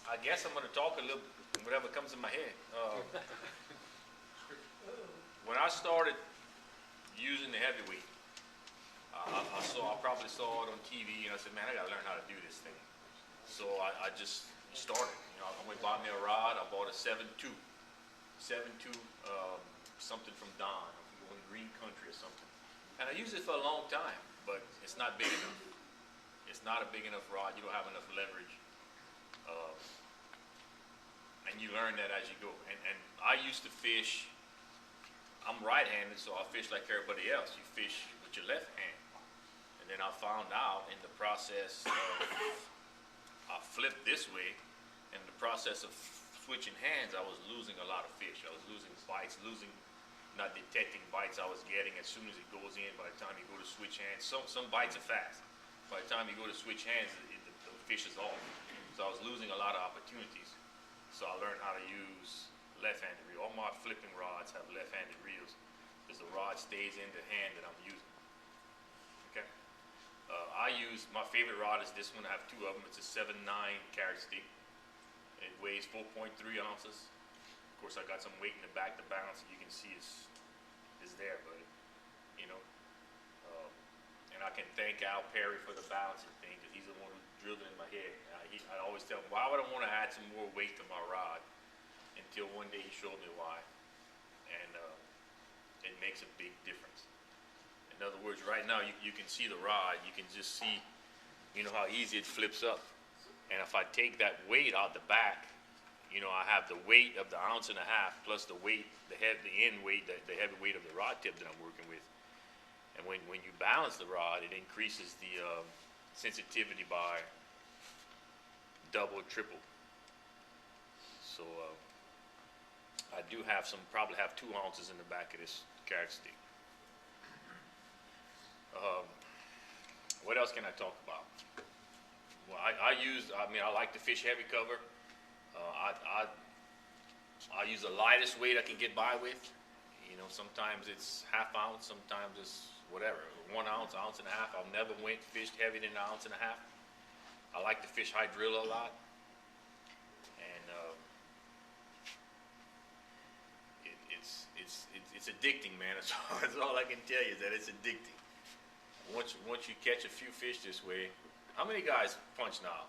I guess I'm gonna talk a little, whatever comes in my head. When I started using the heavyweight, I probably saw it on TV, and I said, man, I gotta learn how to do this thing. So I just started. You know, I went buy me a rod. I bought a 7.2, something from Don, in Green Country or something. And I used it for a long time, but it's not big enough. It's not a big enough rod. You don't have enough leverage. And you learn that as you go. And I used to fish, I'm right-handed, so I fish like everybody else. You fish with your left hand. And then I found out in the process I flipped this way, in the process of switching hands, I was losing a lot of fish. I was losing bites, not detecting bites I was getting as soon as it goes in. By the time you go to switch hands, some bites are fast. By the time you go to switch hands, the fish is off. So I was losing a lot of opportunities. So I learned how to use left-handed reel. All my flipping rods have left-handed reels because the rod stays in the hand that I'm using. Okay. My favorite rod is this one. I have two of them. It's a 7.9 carrot stick. It weighs 4.3 ounces. Of course, I got some weight in the back to balance. You can see is there, buddy. You know. And I can thank Al Perry for the balancing thing, because he's the one who drilled it in my head. I always tell him, why would I want to add some more weight to my rod? Until one day he showed me why. And it makes a big difference. In other words, right now you can see the rod. You can just see, you know, how easy it flips up. And if I take that weight out the back, you know, I have the weight of the 1.5 ounces plus the weight, the end weight, the heavy weight of the rod tip that I'm working with. And when you balance the rod, it increases the sensitivity by double, triple. So I do have probably have 2 ounces in the back of this carrot stick. What else can I talk about? Well, I like to fish heavy cover. I use the lightest weight I can get by with. You know, sometimes it's 1/2 ounce, sometimes it's whatever, 1 ounce, 1.5 ounces. I've never fished heavier than 1.5 ounces. I like to fish hydrilla a lot, and it's addicting, man. That's all I can tell you, is that it's addicting. Once you catch a few fish this way, how many guys punch now?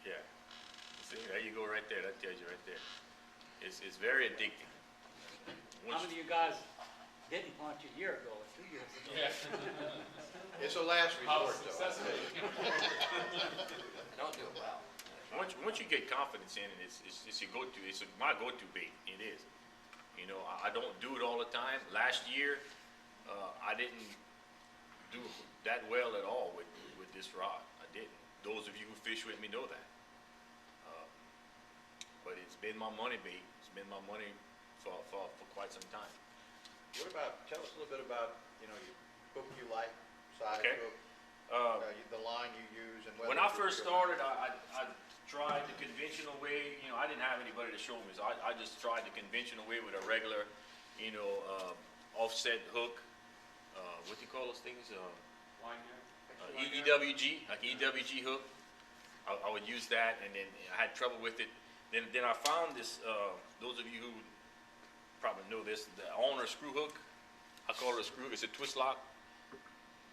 Yeah, see, there you go, right there. That tells you right there. It's very addicting. How many of you guys didn't punch a year ago or 2 years ago? Yeah. It's a last resort, though. Don't do it well. Once you get confidence in it, it's your go-to. It's my go-to bait. It is. You know, I don't do it all the time. Last year, I didn't do that well at all with this rod. I didn't. Those of you who fish with me know that. But it's been my money bait. It's been my money for quite some time. Tell us a little bit about, you know, your hook you like, size Okay. hook, the line you use, and When I first started, I tried the conventional way. You know, I didn't have anybody to show me, so I just tried the conventional way with a regular, you know, offset hook. What do you call those things? EWG, like EWG hook. I would use that, and then I had trouble with it. Then I found this. Those of you who probably know this, the owner screw hook. I call it a screw. It's a twist lock.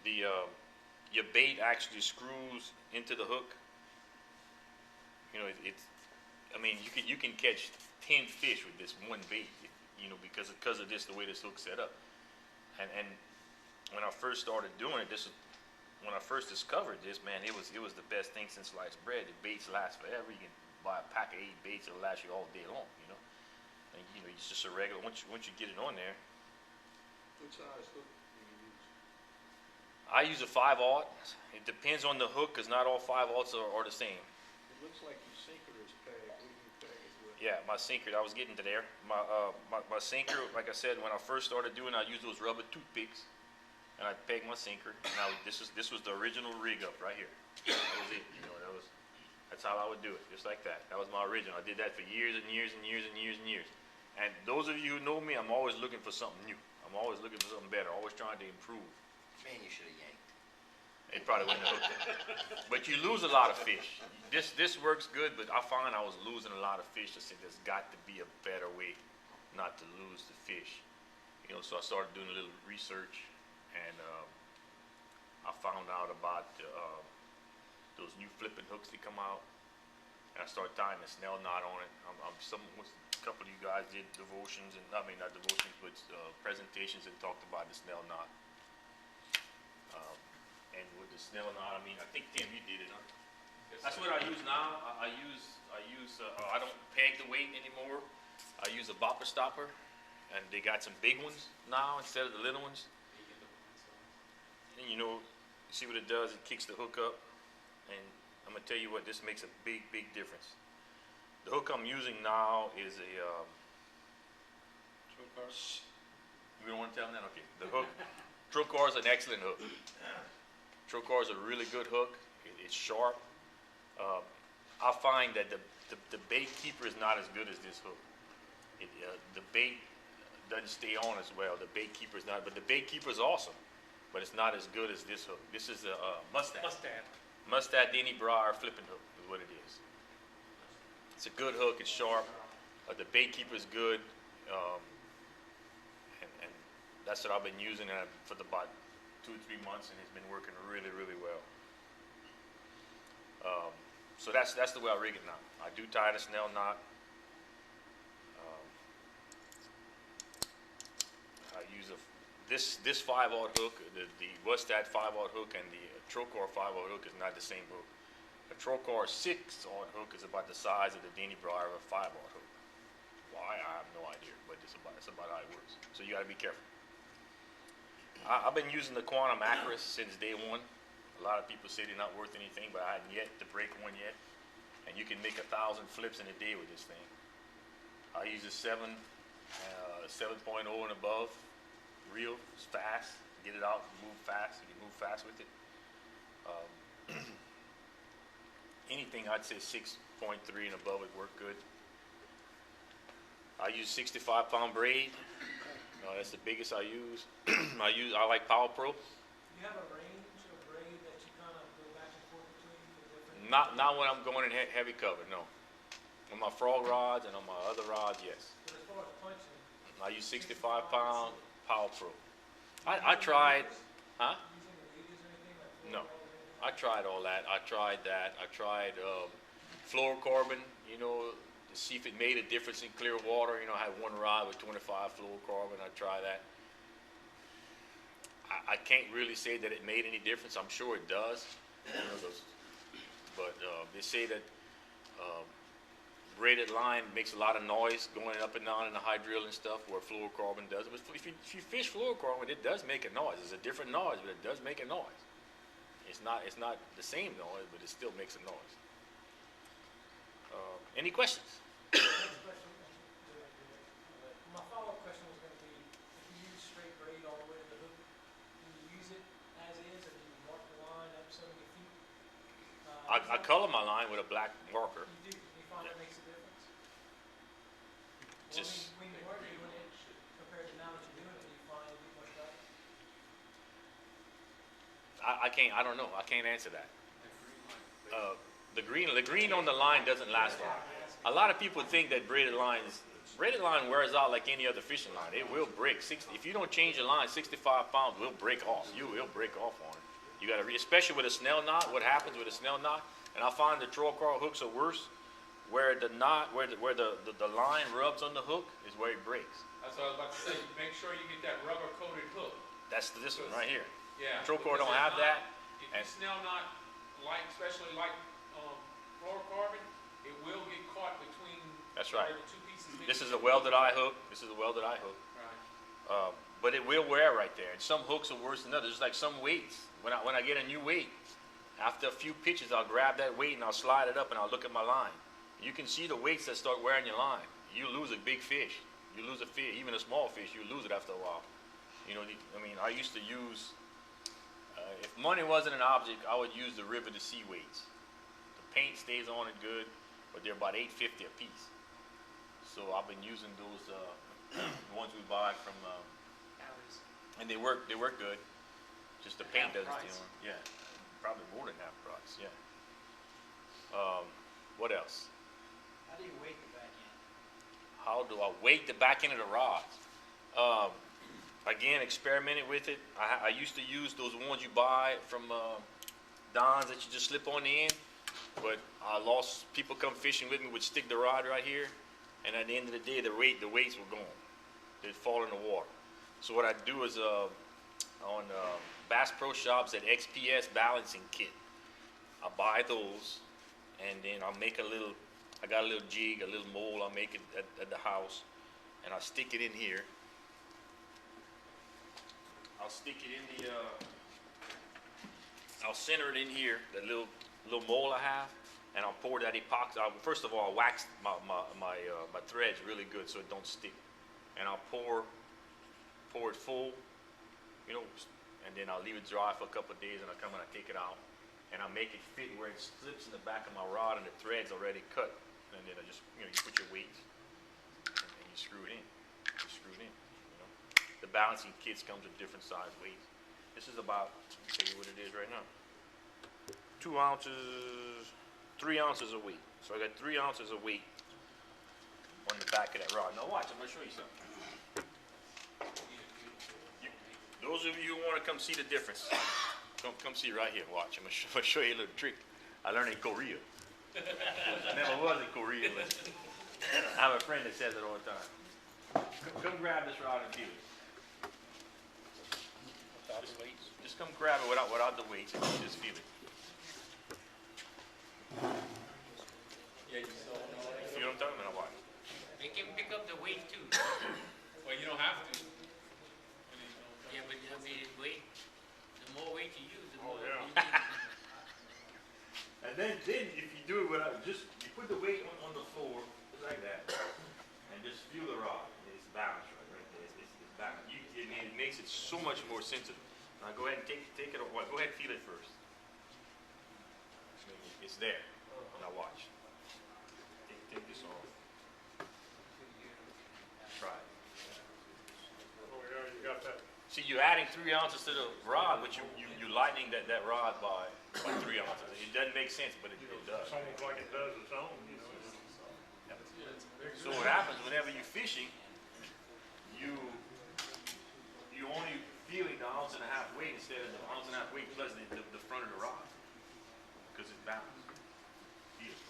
Your bait actually screws into the hook. You know, I mean, you can catch 10 fish with this one bait. You know, because of this, the way this hook's set up. And when I first started doing it, when I first discovered this, man, it was the best thing since sliced bread. The baits last forever. You can buy a pack of 8 baits; it'll last you all day long. You know, and you know, it's just a regular. Once you get it on there. What size hook do you use? I use a 5/0. It depends on the hook, because not all 5/0s are the same. It looks like your sinker is pegged. What do you peg it with? Yeah, my sinker. I was getting to there. My sinker, like I said, when I first started doing it, I used those rubber toothpicks, and I pegged my sinker. Now this was the original rig up right here. That was it. You know, that's how I would do it, just like that. That was my original. I did that for years and years and years and years and years. And those of you who know me, I'm always looking for something new. I'm always looking for something better. Always trying to improve. Man, you should have yanked. It probably wouldn't have hooked it. But you lose a lot of fish. This works good, but I found I was losing a lot of fish. I said, there's got to be a better way not to lose the fish. You know, so I started doing a little research, and I found out about those new flipping hooks that come out, and I started tying a snell knot on it. A couple of you guys did devotions, and I mean not devotions, but presentations and talked about the snell knot. And with the snell knot, I mean, I think Tim, you did it, huh? That's what I use now. I don't peg the weight anymore. I use a bopper stopper, and they got some big ones now instead of the little ones. And you know, see what it does? It kicks the hook up, and I'm gonna tell you what, this makes a big difference. The hook I'm using now is a you don't want to tell them that? Okay. The hook, Trocar is an excellent hook. Trocar is a really good hook. It's sharp. I find that the bait keeper is not as good as this hook. The bait doesn't stay on as well. The bait keeper is not, but the bait keeper is awesome, but it's not as good as this hook. This is a Mustad Denny Briar flipping hook is what it is. It's a good hook. It's sharp. The bait keeper is good, and that's what I've been using for about 2 or 3 months, and it's been working really well. So that's the way I rig it now. I do tie the snell knot. I use this 5/0 hook, the Mustad 5/0 hook, and the Trocar 5/0 hook is not the same hook. A Trocar 6/0 hook is about the size of the Denny Briar of a 5/0 hook. Why, I have no idea, but it's about how it works. So you got to be careful. I've been using the Quantum Acris since day one. A lot of people say they're not worth anything, but I hadn't yet to break one yet. And you can make 1,000 flips in a day with this thing. I use a 7.0 and above, real fast. Get it out, move fast. You can move fast with it. Anything I'd say 6.3 and above would work good. I use 65-pound braid. That's the biggest I use. I like Power Pro. Do you have a range of braid that you kind of go back and forth between for different? Not when I'm going in heavy cover, no. On my frog rods and on my other rods, yes. But as far as punching, I use 65-pound Power Pro. I tried, huh? using the leaders or anything like No. fluorocarbon? I tried all that. I tried that. I tried fluorocarbon, to see if it made a difference in clear water. I had one rod with 25 fluorocarbon. I tried that. I can't really say that it made any difference. I'm sure it does. But they say that braided line makes a lot of noise going up and down in the hydril and stuff, where fluorocarbon does. But if you fish fluorocarbon, it does make a noise. It's a different noise, but it does make a noise. It's not the same noise, but it still makes a noise. Any questions? Next question, my follow-up question was going to be, if you use straight braid all the way to the hook, do you use it as is, or do you mark the line up so many feet? I color my line with a black marker. You do? Do you find that makes a difference? Just When you were doing it, compared to now that you're doing it, do you find it much better? I don't know. I can't answer that. The green on the line doesn't last long. A lot of people think that braided line wears out like any other fishing line. It will break. If you don't change your line, 65 pounds will break off. You will break off on it. You got to, especially with a snell knot. What happens with a snell knot? And I find the Trocar hooks are worse. Where the knot, where the line rubs on the hook is where it breaks. That's what I was about to say. Make sure you get that rubber coated hook. That's this one right here. Yeah. Trocar don't have that. If you snell knot, especially fluorocarbon, it will get caught between. That's right. The two pieces. This is a welded eye hook. Right. But it will wear right there. And some hooks are worse than others. It's like some weights. When I get a new weight, after a few pitches, I'll grab that weight and I'll slide it up and I'll look at my line. You can see the weights that start wearing your line. You lose a big fish. You lose a fish, even a small fish, you lose it after a while. I used to use, if money wasn't an object, I would use the River to Sea weights. The paint stays on it good, but they're about $8.50 a piece. So I've been using those, the ones we buy from, and they work good. Just the paint doesn't stay on. Yeah. probably more than half price, yeah. What else? How do you weight the back end? How do I weight the back end of the rods? Again, experimented with it. I used to use those ones you buy from Don's that you just slip on the end, but I lost, people come fishing with me would stick the rod right here, and at the end of the day, the weights were gone. They'd fall in the water. So what I do is on Bass Pro Shops at XPS balancing kit, I buy those, and then I'll make I got a little jig, a little mold, I'll make it at the house, and I'll stick it in here. I'll stick it in the, I'll center it in here, that little mold I have, and I'll pour that epoxy. First of all, I'll wax my threads really good so it don't stick, and I'll pour it full, and then I'll leave it dry for a couple of days, and I'll come and I take it out, and I'll make it fit where it slips in the back of my rod, and the thread's already cut, and then I just, you put your weights, and you screw it in. The balancing kits comes with different size weights. This is about, I'll tell you what it is right now. 2 ounces, 3 ounces of weight. So I got 3 ounces of weight on the back of that rod. Now watch, I'm gonna show you something. Those of you who want to come see the difference, come see right here. Watch, I'm gonna show you a little trick I learned in Korea. I never was in Korea, but I have a friend that says it all the time. Come grab this rod and feel it. Just come grab it without the weights and just feel it. Yeah, you saw it. You feel what I'm talking about? Watch. They can pick up the weight too. Well, you don't have to. Yeah, but I mean, weight, the more weight you use, the more yeah. you need. And then if you do it without, you put the weight on the floor like that, and just feel the rod. It's balanced right there. It's balanced. It makes it so much more sensitive. Now go ahead and take it. Go ahead and feel it first. It's there. Now watch. Take this off. Try it. Oh yeah, you got that. See, you're adding 3 ounces to the rod, but you're lightening that rod by 3 ounces. It doesn't make sense, but it does. It's almost like it does its own, So what happens whenever you're fishing, you only feeling the 1.5 ounce weight instead of the 1.5 ounce weight plus the front of the rod, because it's balanced. Feel it.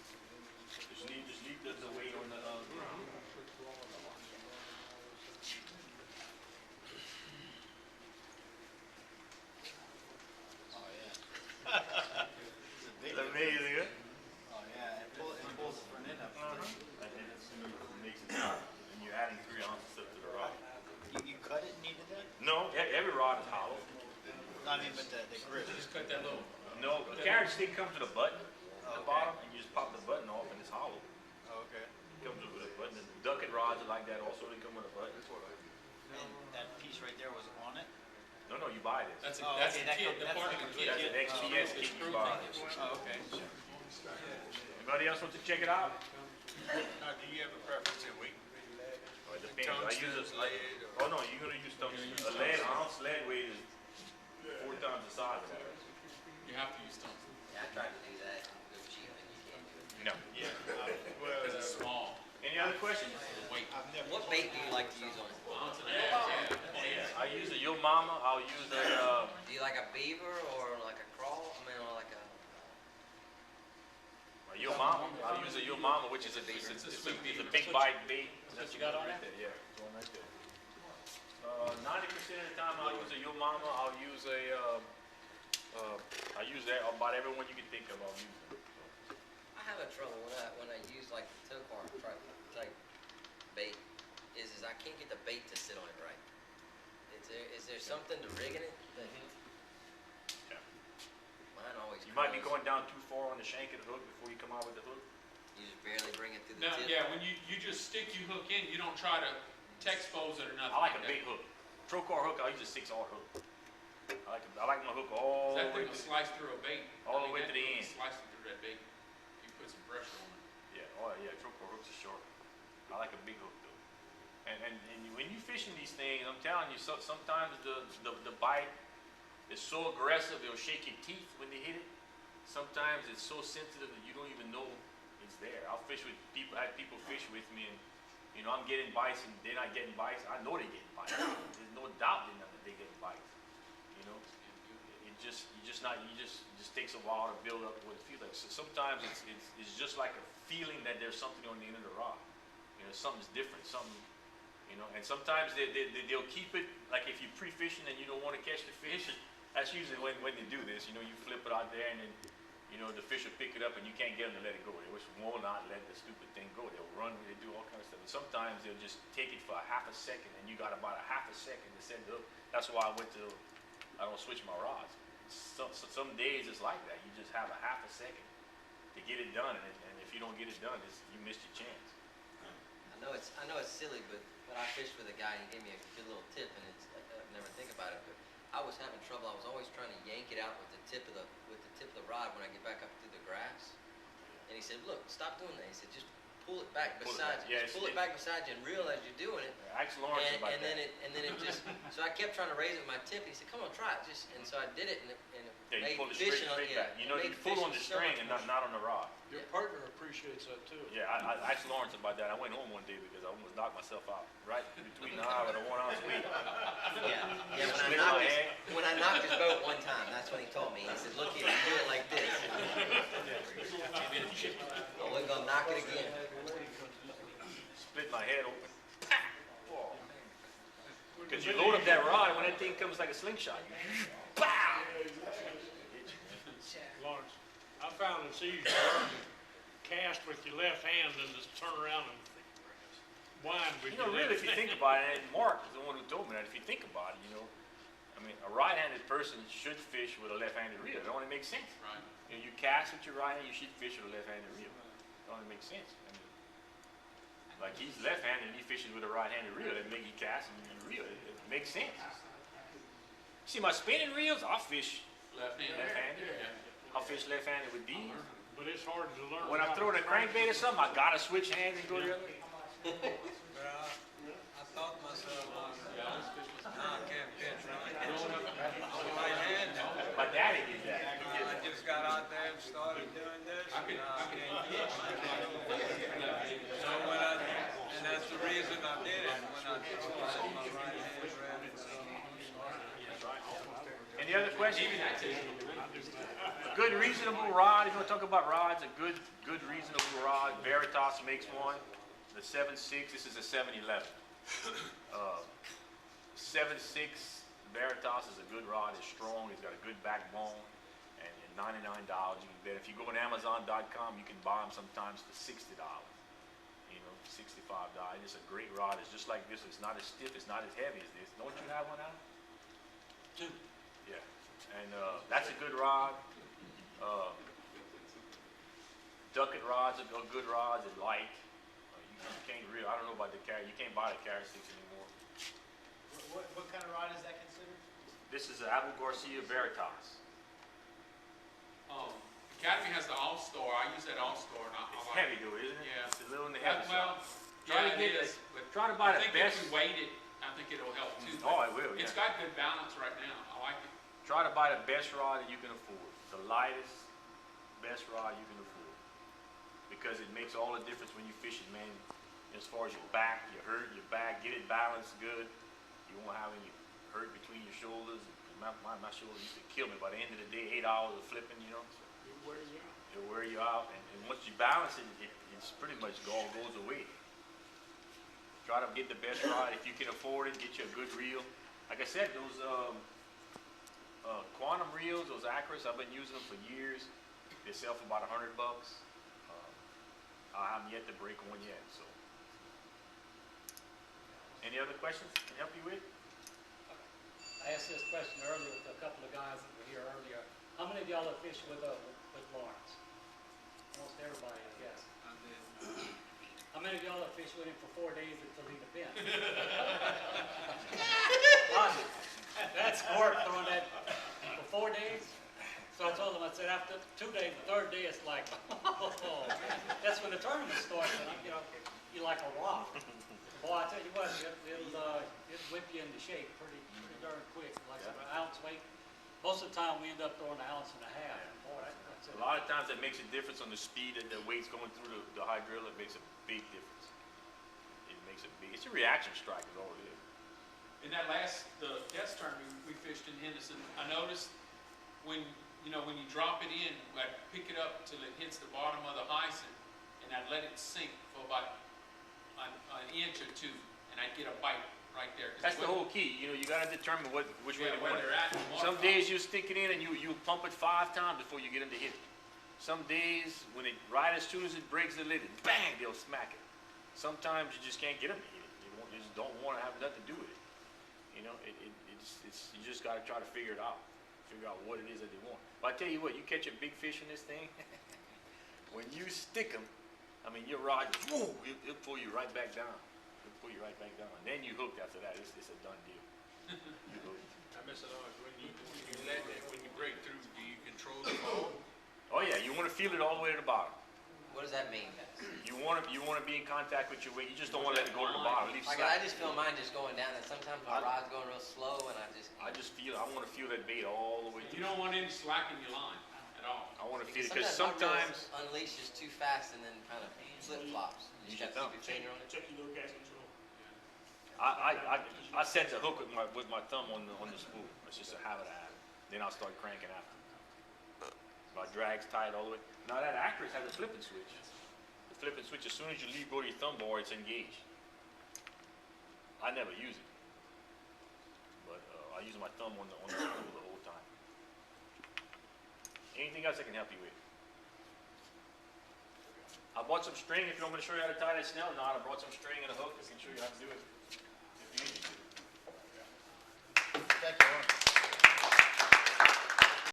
Just leave the weight on the ground. It's amazing, huh? Oh, yeah, it pulls the front end up. And then it makes it soft, and you're adding 3 ounces to the rod. You cut it needed that? No, every rod is hollow. No, I mean, but the grip. Just cut that little. No, the carriage stick comes with a button at the bottom, and you just pop the button off, and it's hollow. Oh, okay. It comes with a button. The ducket rods are like that also. They come with a button. And that piece right there was on it? No, you buy this. That's Oh, that's okay, the that kit. goes- The that's part like of the a kit. That's an XPS kit you buy. Oh, okay. Anybody else want to check it out? Do you have a preference in weight? Oh, it depends. I use oh no, you're gonna use tungsten. A ounce lead weight is 4 times the size of that. You have to use tungsten Yeah, I tried to do that. Go cheap and you can't do it. No. because it's small. Any other questions? Weight. What bait do you like to use on it? Ounce and a half. Yeah. I use a Yo Mama. I'll use a. Do you like a beaver or like a crawl? I mean, or like a... Yo Mama. I'll use a Yo Mama, which is a big bite bait. That's what you got on right there. Yeah, it's one right there. 90% of the time I'll use a Yo Mama. I'll use I use that about everyone you can think of. I'll use it. I have a trouble when I use like the tow car type bait, is I can't get the bait to sit on it right. Is there something to rigging it? Yeah. Mine always You might be curls. going down too far on the shank of the hook before you come out with the hook. You just barely bring it through the No, tip. yeah, when you just stick your hook in, you don't try to expose it or nothing. I like a that. big hook. Trocar hook, I use a 6/0 hook. I like my hook all the That way thing will to slice through a bait. all the way that to the thing will end. Slice it through that bait. You put some pressure on it. Trocar hooks are short. I like a big hook though. And when you fishing these things, I'm telling you, sometimes the bite it's so aggressive, it'll shake your teeth when they hit it. Sometimes it's so sensitive that you don't even know it's there. I'll fish with people, I had people fish with me, and you know, I'm getting bites and they're not getting bites. I know they're getting bites. There's no doubt in them that they're getting bites. You know, it just takes a while to build up what it feels like. So sometimes it's just like a feeling that there's something on the end of the rod. You know, something's different, something, you know, and sometimes they'll keep it, like if you're pre-fishing and you don't want to catch the fish, that's usually when they do this. You know, you flip it out there and then, you know, the fish will pick it up and you can't get them to let it go. They just will not let the stupid thing go. They'll run, they do all kinds of stuff. And sometimes they'll just take it for a half a second and you got about a half a second to send it up. That's why I don't switch my rods. Some days it's like that. You just have a half a second to get it done, and if you don't get it done, you missed your chance. I know it's silly, but when I fished with a guy, he gave me a good little tip, and it's I never think about it, but I was having trouble. I was always trying to yank it out with the tip of the rod when I get back up through the grass. And he said, "Look, stop doing that." He said, "Just pull it back beside you. Just pull it back beside you and realize you're doing it." Ask Lawrence about that. And then it just. So I kept trying to raise it with my tip. He said, "Come on, try it." And so I did it, and it Yeah, made you pull it fishing straight back. You know, you pull on the string and not on the rod. Your partner appreciates that too. Yeah, I asked Lawrence about that. I went home one day because I almost knocked myself out right between the eye and the 1 ounce weight. Yeah. Split my head. When I knocked his boat one time, that's when he told me. He said, "Look here, you do it like this." Oh, we're gonna knock it again. Split my head open. Because you load up that rod, when that thing comes like a slingshot. Pow! Lawrence, I found it's easier to cast with your left hand than to turn around and wind with You know, your really, left if you hand. think about it, and Mark is the one who told me that, if you think about it, you know, I mean, a right-handed person should fish with a left-handed reel. It only makes sense. Right. You know, you cast with your right hand, you should fish with a left-handed reel. It only makes sense. I mean, like he's left-handed and he fishes with a right-handed reel. That make he cast and you reel. It makes sense. See my spinning reels? I'll fish Left-handed. left-handed. Yeah. I'll fish left-handed with these. But it's hard to learn. When I'm how to throwing a crankbait or something, I gotta switch hands and go the other way. I thought to myself, I can't pitch right. I'm a right hand. My daddy did that. I just got out there and started doing this. I can pitch. So and that's the reason I did it. When I did it, my right hand ready. Any other questions? A good reasonable rod, if you want to talk about rods, a good reasonable rod, Veritas makes one. The 7.6, this is a 7.11. 7.6 Veritas is a good rod, it's strong, it's got a good backbone, and $99 you can bet. If you go on Amazon.com, you can buy them sometimes for $60. You know, $65. It's a great rod, it's just like this, it's not as stiff, it's not as heavy as this. Don't you have one out? Two. Yeah, and that's a good rod. Ducket rods are good rods, they're light. You can't really, I don't know about the carrot, you can't buy the carrot sticks anymore. What kind of rod is that considered? This is an Abu Garcia Veritas. Academy has the All-Star. I use that All-Star, and I It's like heavy it. though, isn't it? Yeah. It's a little on the heavy Well, side. Try to yeah, get it it, is, but try to buy I the think best. if we weight it, I think it'll help too. Oh, it will, It's yeah. got good balance right now. I like it. Try to buy the best rod that you can afford. The lightest, best rod you can afford. Because it makes all the difference when you fish it, man. As far as your back, your back, get it balanced good. You won't have any hurt between your shoulders. My shoulders used to kill me. By the end of the day, 8 hours of flipping, you know. It'll wear you out. And once you balance it, it's pretty much all goes away. Try to get the best rod. If you can afford it, get you a good reel. Like I said, those quantum reels, those Acros, I've been using them for years. They sell for about $100. I haven't yet to break one yet, so. Any other questions I can help you with? I asked this question earlier with a couple of guys that were here earlier. How many of y'all have fished with Lawrence? Almost everybody, I guess. I did. How many of y'all have fished with him for 4 days until he depends? That's work throwing that for 4 days. So I told him, I said, after 2 days, the third day, it's like, that's when the tournament starts, and you know, you're like a rock. Boy, I tell you what, it'll whip you into shape pretty darn quick, like an ounce weight. most of the time, we end up throwing an ounce and a half. Boy, that's A lot of times that makes a difference on the speed and the weight's going through the high drill. It makes a big difference. It makes a big, it's a reaction strike is all it is. In that the test tournament we fished in Henderson, I noticed when you drop it in, I'd pick it up till it hits the bottom of the hyson, and I'd let it sink for about an inch or two, and I'd get a bite right there. 'Cause That's the whole key. You gotta determine which way to where want they're it. at. and Some what- days you stick it in and you pump it 5 times before you get them to hit it. Some days when right as soon as it breaks the lid, bang, they'll smack it. Sometimes you just can't get them to hit it. You just don't want to have nothing to do with it. It's you just gotta try to figure it out. Figure out what it is that they want. But I tell you what, you catch a big fish in this thing, when you stick them, I mean your rod, whoa, it'll pull you right back down. It'll pull you right back down. And then you hooked after that. It's a done deal. You hooked. Mr. Lawrence, when you break through, do you control the fall? Oh yeah, you want to feel it all the way to the bottom. What does that mean? You want to be in contact with your weight. You just don't want to let it go to the bottom. Leave Like, slack. I just feel mine just going down, and sometimes my rod's going real slow, and I just feel. I want to feel that bait all the way You through. don't want any slack in your line at all. I want to feel it because my reel sometimes. unleashes too fast and then kind of flip flops. You Use just your have to keep your finger on it. Check your little gas control. I set the hook with my thumb on the spool. It's just a habit I have. Then I'll start cranking after. My drag's tight all the way. Now that Actress has a flipping switch. The flipping switch, as soon as you go to your thumb bar, it's engaged. I never use it, but I use my thumb on the spool the whole time. Anything else I can help you with? I bought some string. If you want me to show you how to tie that snell knot, I brought some string and a hook. I can show you how to do it if you need me to. Thank you, Lawrence.